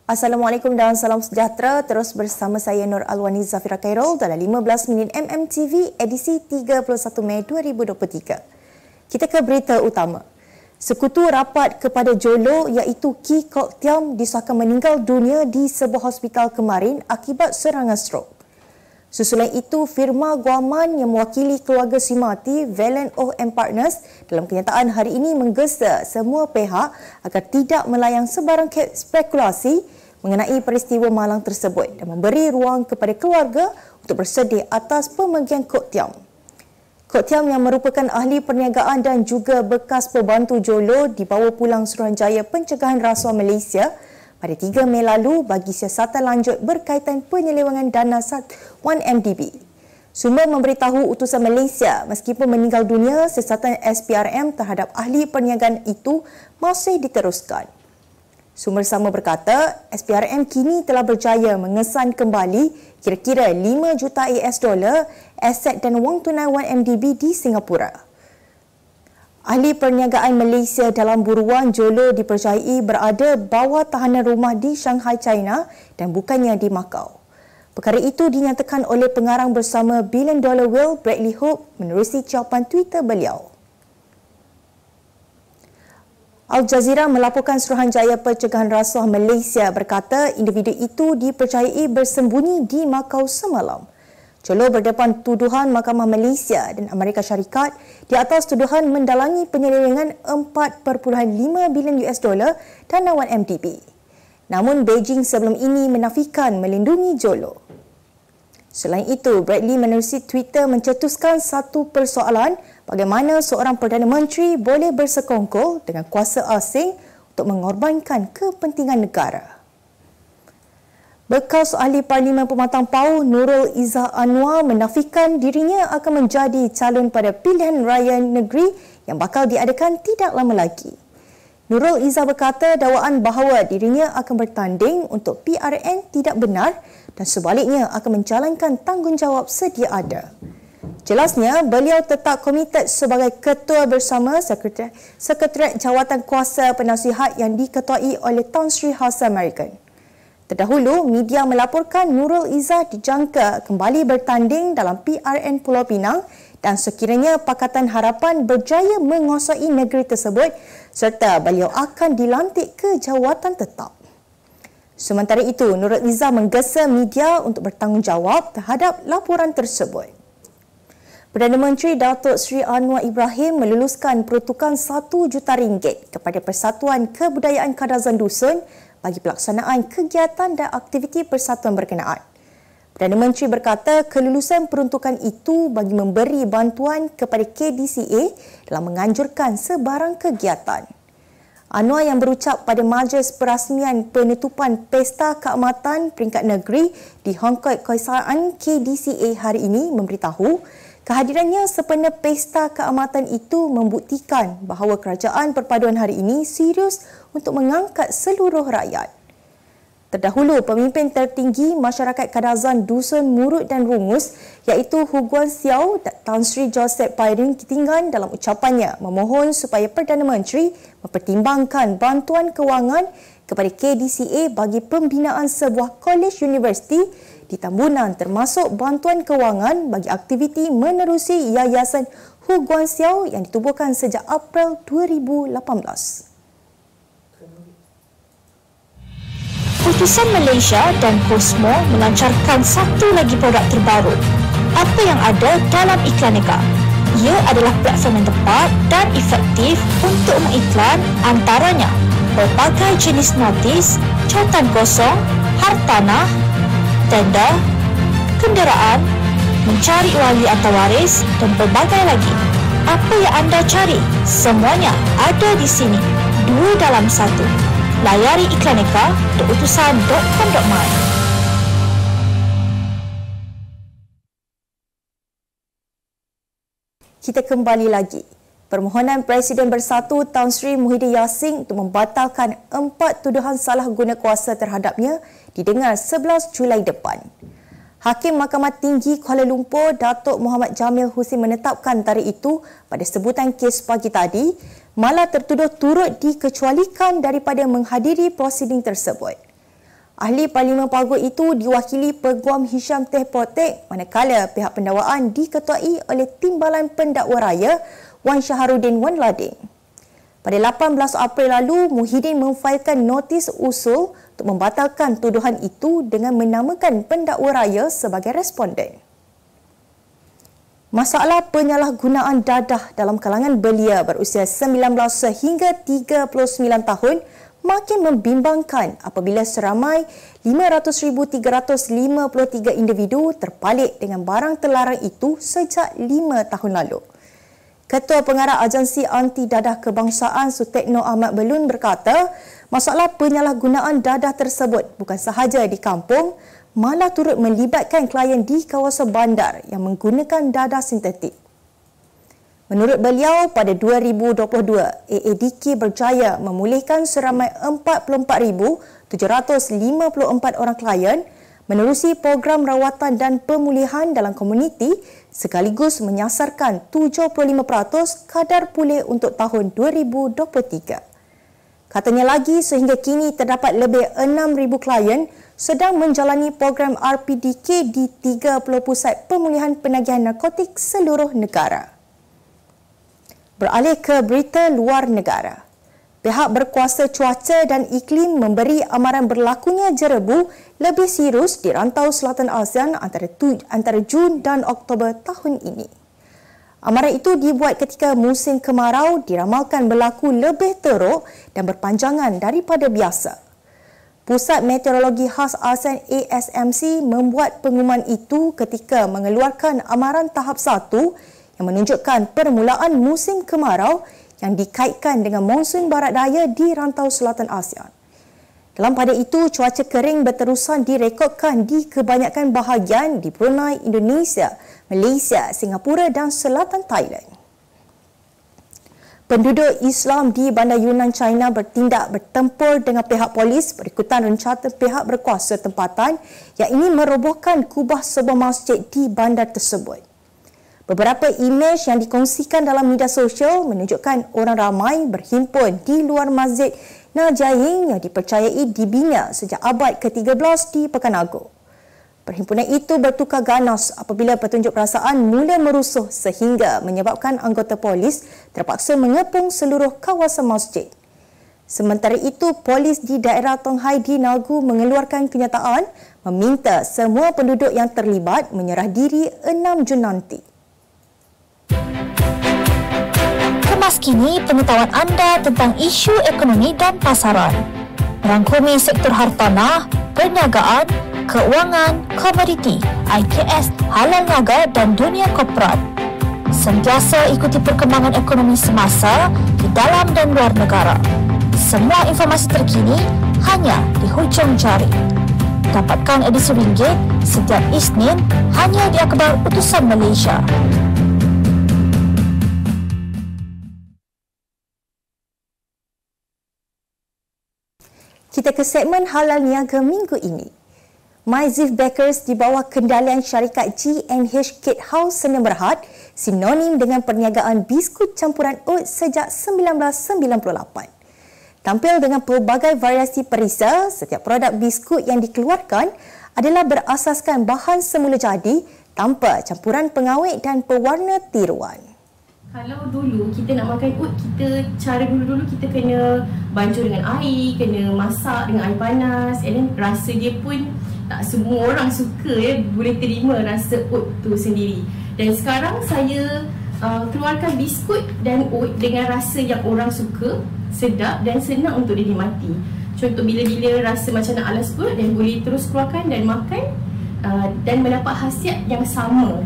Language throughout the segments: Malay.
Assalamualaikum dan salam sejahtera. Terus bersama saya Nur Alwani Zafira Khairul dalam 15 minit MMTV edisi 31 Mei 2023. Kita ke berita utama. Sekutu rapat kepada Jolo iaitu Ki Kok Tiam disahkan meninggal dunia di sebuah hospital kemarin akibat serangan strok. Susulan itu, firma guaman yang mewakili keluarga si mati, Valen Oh & Partners, dalam kenyataan hari ini menggesa semua pihak agar tidak melayang sebarang spekulasi mengenai peristiwa malang tersebut dan memberi ruang kepada keluarga untuk bersedih atas pemergian Kok Tiam. Kok Tiam yang merupakan ahli perniagaan dan juga bekas pembantu Jolo dibawa pulang Suruhanjaya Pencegahan Rasuah Malaysia pada 3 Mei lalu bagi siasatan lanjut berkaitan penyelewengan dana 1MDB. Sumber memberitahu utusan Malaysia meskipun meninggal dunia, siasatan SPRM terhadap ahli perniagaan itu masih diteruskan. Sumber sama berkata, SPRM kini telah berjaya mengesan kembali kira-kira 5 juta US dollar aset dan wang tunai 1MDB di Singapura. Ahli perniagaan Malaysia dalam buruan Jolo dipercayai berada bawah tahanan rumah di Shanghai, China dan bukannya di Macau. Perkara itu dinyatakan oleh pengarang bersama Billion Dollar Whale Bradley Hope menerusi jawapan Twitter beliau. Al Jazeera melaporkan Suruhanjaya Pencegahan Rasuah Malaysia berkata individu itu dipercayai bersembunyi di Macau semalam. Jolo berdepan tuduhan Mahkamah Malaysia dan Amerika Syarikat di atas tuduhan mendalangi penyelewengan 4.5 bilion US dollar dana 1MDB. Namun Beijing sebelum ini menafikan melindungi Jolo. Selain itu, Bradley menerusi Twitter mencetuskan satu persoalan bagaimana seorang Perdana Menteri boleh bersekongkol dengan kuasa asing untuk mengorbankan kepentingan negara. Bekas ahli Parlimen Pematang Pau Nurul Izzah Anwar menafikan dirinya akan menjadi calon pada pilihan raya negeri yang bakal diadakan tidak lama lagi. Nurul Izzah berkata dakwaan bahawa dirinya akan bertanding untuk PRN tidak benar dan sebaliknya akan menjalankan tanggungjawab sedia ada. Jelasnya, beliau tetap komited sebagai ketua bersama Sekretariat Jawatan Kuasa Penasihat yang diketuai oleh Tan Sri Hassan American. Terdahulu, media melaporkan Nurul Izzah dijangka kembali bertanding dalam PRN Pulau Pinang dan sekiranya Pakatan Harapan berjaya menguasai negeri tersebut serta beliau akan dilantik ke jawatan tetap. Sementara itu, Nurul Izzah menggesa media untuk bertanggungjawab terhadap laporan tersebut. Perdana Menteri Datuk Seri Anwar Ibrahim meluluskan peruntukan RM1 juta kepada Persatuan Kebudayaan Kadazan Dusun bagi pelaksanaan kegiatan dan aktiviti persatuan berkenaan. Perdana Menteri berkata kelulusan peruntukan itu bagi memberi bantuan kepada KDCA dalam menganjurkan sebarang kegiatan. Anwar yang berucap pada majlis perasmian penutupan Pesta Keamatan Peringkat Negeri di Hong Kong Keesaan KDCA hari ini memberitahu kehadirannya sempena Pesta Keamatan itu membuktikan bahawa kerajaan perpaduan hari ini serius untuk mengangkat seluruh rakyat. Terdahulu, pemimpin tertinggi masyarakat Kadazan Dusun Murut dan Rungus iaitu Hu Guan Xiao dan Tan Sri Joseph Pairin Kitingan dalam ucapannya memohon supaya Perdana Menteri mempertimbangkan bantuan kewangan kepada KDCA bagi pembinaan sebuah kolej universiti di Tambunan termasuk bantuan kewangan bagi aktiviti menerusi Yayasan Hu Guan Xiao yang ditubuhkan sejak April 2018. Utusan Malaysia dan Cosmo melancarkan satu lagi produk terbaru. Apa yang ada dalam Iklaneka? Ia adalah platform yang tepat dan efektif untuk mengiklan antaranya berbagai jenis notis, cautan kosong, hartanah, tender, kenderaan, mencari wali atau waris dan berbagai lagi. Apa yang anda cari? Semuanya ada di sini. 2 dalam 1. Layari iklaneka.utusan.com.my. Kita kembali lagi. Permohonan Presiden Bersatu Tan Sri Muhyiddin Yassin untuk membatalkan 4 tuduhan salah guna kuasa terhadapnya didengar 11 Julai depan. Hakim Mahkamah Tinggi Kuala Lumpur Datuk Muhammad Jamil Husin menetapkan tarikh itu pada sebutan kes pagi tadi, malah tertuduh turut dikecualikan daripada menghadiri prosiding tersebut. Ahli Parlimen Pagut itu diwakili Peguam Hisham Teh Potek, manakala pihak pendakwaan diketuai oleh Timbalan Pendakwa Raya Wan Shahrudin Wan Lading. Pada 18 April lalu, Muhyiddin memfailkan notis usul untuk membatalkan tuduhan itu dengan menamakan pendakwa raya sebagai responden. Masalah penyalahgunaan dadah dalam kalangan belia berusia 19 sehingga 39 tahun makin membimbangkan apabila seramai 500,353 individu terpalit dengan barang terlarang itu sejak 5 tahun lalu. Ketua Pengarah Agensi Anti Dadah Kebangsaan Sutekno Ahmad Belun berkata, masalah penyalahgunaan dadah tersebut bukan sahaja di kampung, malah turut melibatkan klien di kawasan bandar yang menggunakan dadah sintetik. Menurut beliau, pada 2022, AADK berjaya memulihkan seramai 44,754 orang klien menerusi program rawatan dan pemulihan dalam komuniti sekaligus menyasarkan 75% kadar pulih untuk tahun 2023. Katanya lagi, sehingga kini terdapat lebih 6,000 klien sedang menjalani program RPDK di 30 pusat pemulihan penagihan narkotik seluruh negara. Beralih ke berita luar negara. Pihak berkuasa cuaca dan iklim memberi amaran berlakunya jerebu lebih serius di rantau selatan ASEAN antara Jun dan Oktober tahun ini. Amaran itu dibuat ketika musim kemarau diramalkan berlaku lebih teruk dan berpanjangan daripada biasa. Pusat Meteorologi Khas ASEAN ASMC membuat pengumuman itu ketika mengeluarkan amaran tahap 1 yang menunjukkan permulaan musim kemarau yang dikaitkan dengan monsun barat daya di rantau selatan ASEAN. Dalam pada itu, cuaca kering berterusan direkodkan di kebanyakan bahagian di Brunei, Indonesia, Malaysia, Singapura dan selatan Thailand. Penduduk Islam di Bandar Yunan, China bertindak bertempur dengan pihak polis berikutan rencana pihak berkuasa tempatan yang ingin merobohkan kubah sebuah masjid di bandar tersebut. Beberapa imej yang dikongsikan dalam media sosial menunjukkan orang ramai berhimpun di luar Masjid Najahing yang dipercayai dibina sejak abad ke-13 di Pekan Agung. Perhimpunan itu bertukar ganas apabila petunjuk perasaan mula merusuh sehingga menyebabkan anggota polis terpaksa mengepung seluruh kawasan masjid. Sementara itu, polis di daerah Tonghai di Nagu mengeluarkan kenyataan meminta semua penduduk yang terlibat menyerah diri 6 Jun nanti. Kemas kini pengetahuan anda tentang isu ekonomi dan pasaran. Merangkumi sektor hartanah, perniagaan, keuangan, komoditi, IKS, halal niaga dan dunia korporat. Sentiasa ikuti perkembangan ekonomi semasa di dalam dan luar negara. Semua informasi terkini hanya di hujung jari. Dapatkan edisi ringgit setiap Isnin hanya di Akhbar Utusan Malaysia. Kita ke segmen halal niaga minggu ini. MyZif Bakers di bawah kendalian syarikat GNH Kate House Senin Berhad sinonim dengan perniagaan biskut campuran oat sejak 1998. Tampil dengan pelbagai variasi perisa, setiap produk biskut yang dikeluarkan adalah berasaskan bahan semula jadi tanpa campuran pengawet dan pewarna tiruan. Kalau dulu kita nak makan oat, cara dulu kita kena banjur dengan air, kena masak dengan air panas, and then rasa dia pun tak semua orang suka boleh terima rasa oat tu sendiri. Dan sekarang saya keluarkan biskut dan oat dengan rasa yang orang suka, sedap dan senang untuk dinikmati. Contoh bila-bila rasa macam nak alas perut dan boleh terus keluarkan dan makan dan mendapat khasiat yang sama.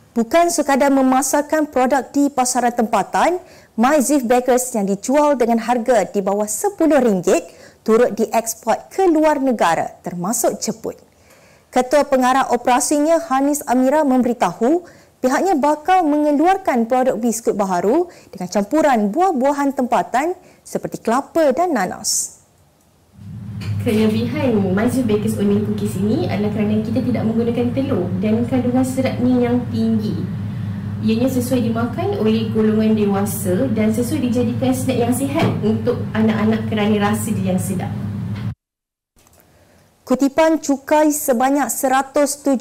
Bukan sekadar memasarkan produk di pasaran tempatan, MyZif Bakers yang dijual dengan harga di bawah RM10 turut dieksport ke luar negara termasuk Jepun. Ketua Pengarah Operasinya Hanis Amira memberitahu pihaknya bakal mengeluarkan produk biskut baharu dengan campuran buah-buahan tempatan seperti kelapa dan nanas. Kelebihan MyZif Bakers Oatmeal Cookies ini adalah kerana kita tidak menggunakan telur dan kandungan serat ni yang tinggi. ianya sesuai dimakan oleh golongan dewasa dan sesuai dijadikan snack yang sihat untuk anak-anak kerana rasa dia yang sedap. Kutipan cukai sebanyak 175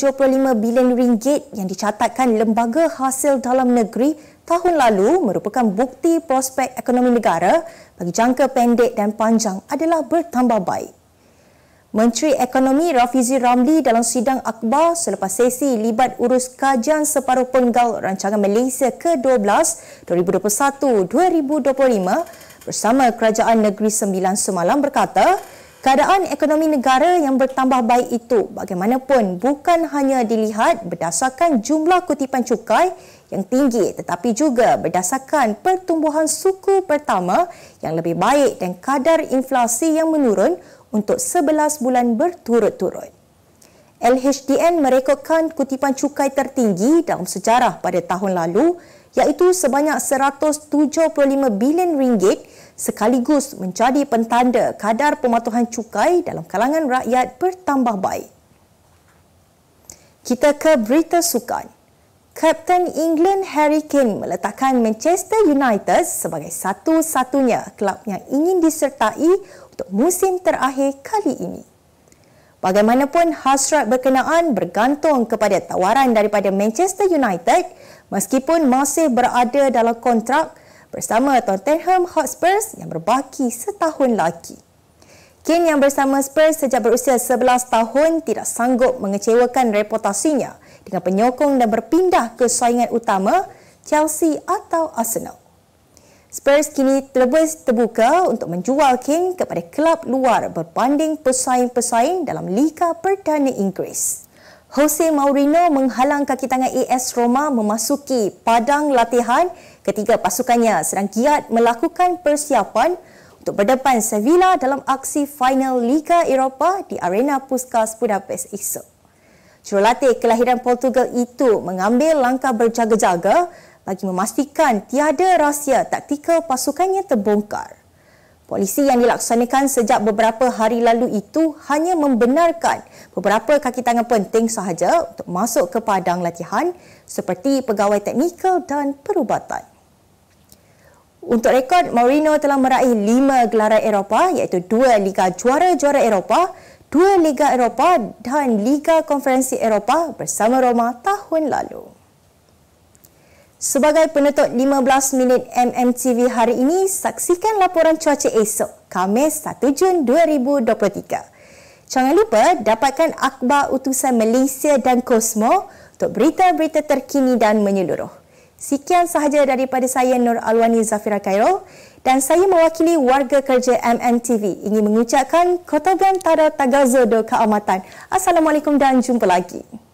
bilion ringgit yang dicatatkan Lembaga Hasil Dalam Negeri tahun lalu merupakan bukti prospek ekonomi negara bagi jangka pendek dan panjang adalah bertambah baik. Menteri Ekonomi Rafizi Ramli dalam sidang akhbar selepas sesi libat urus kajian separuh penggal Rancangan Malaysia ke-12 2021-2025 bersama Kerajaan Negeri Sembilan semalam berkata, keadaan ekonomi negara yang bertambah baik itu bagaimanapun bukan hanya dilihat berdasarkan jumlah kutipan cukai yang tinggi tetapi juga berdasarkan pertumbuhan suku pertama yang lebih baik dan kadar inflasi yang menurun untuk 11 bulan berturut-turut. LHDN merekodkan kutipan cukai tertinggi dalam sejarah pada tahun lalu iaitu sebanyak 175 bilion ringgit sekaligus menjadi pentanda kadar pematuhan cukai dalam kalangan rakyat bertambah baik. Kita ke berita sukan. Kapten England Harry Kane meletakkan Manchester United sebagai satu-satunya kelab yang ingin disertai untuk musim terakhir kali ini. Bagaimanapun hasrat berkenaan bergantung kepada tawaran daripada Manchester United meskipun masih berada dalam kontrak bersama Tottenham Hotspur yang berbaki setahun lagi. Kane yang bersama Spurs sejak berusia 11 tahun tidak sanggup mengecewakan reputasinya dengan penyokong dan berpindah ke saingan utama Chelsea atau Arsenal. Spurs kini lebih terbuka untuk menjual Kane kepada kelab luar berbanding pesaing-pesaing dalam Liga Perdana Inggeris. Jose Mourinho menghalang kaki tangan AS Roma memasuki padang latihan ketika pasukannya sedang giat melakukan persiapan untuk berdepan Sevilla dalam aksi final Liga Eropah di Arena Puskás Budapest esok. Jurulatih kelahiran Portugal itu mengambil langkah berjaga-jaga bagi memastikan tiada rahsia taktikal pasukannya terbongkar. Polisi yang dilaksanakan sejak beberapa hari lalu itu hanya membenarkan beberapa kaki tangan penting sahaja untuk masuk ke padang latihan seperti pegawai teknikal dan perubatan. Untuk rekod, Mourinho telah meraih 5 gelaran Eropah iaitu 2 Liga Juara-Juara Eropah, 2 Liga Eropah dan Liga Konferensi Eropah bersama Roma tahun lalu. Sebagai penutup 15 minit MMTV hari ini, saksikan laporan cuaca esok, Khamis 1 Jun 2023. Jangan lupa dapatkan akhbar utusan Malaysia dan Kosmo untuk berita-berita terkini dan menyeluruh. Sekian sahaja daripada saya Nur Alwani Zafira Khairul dan saya mewakili warga kerja MMTV ingin mengucapkan Khotoban Tada Tagazodo Keamatan. Assalamualaikum dan jumpa lagi.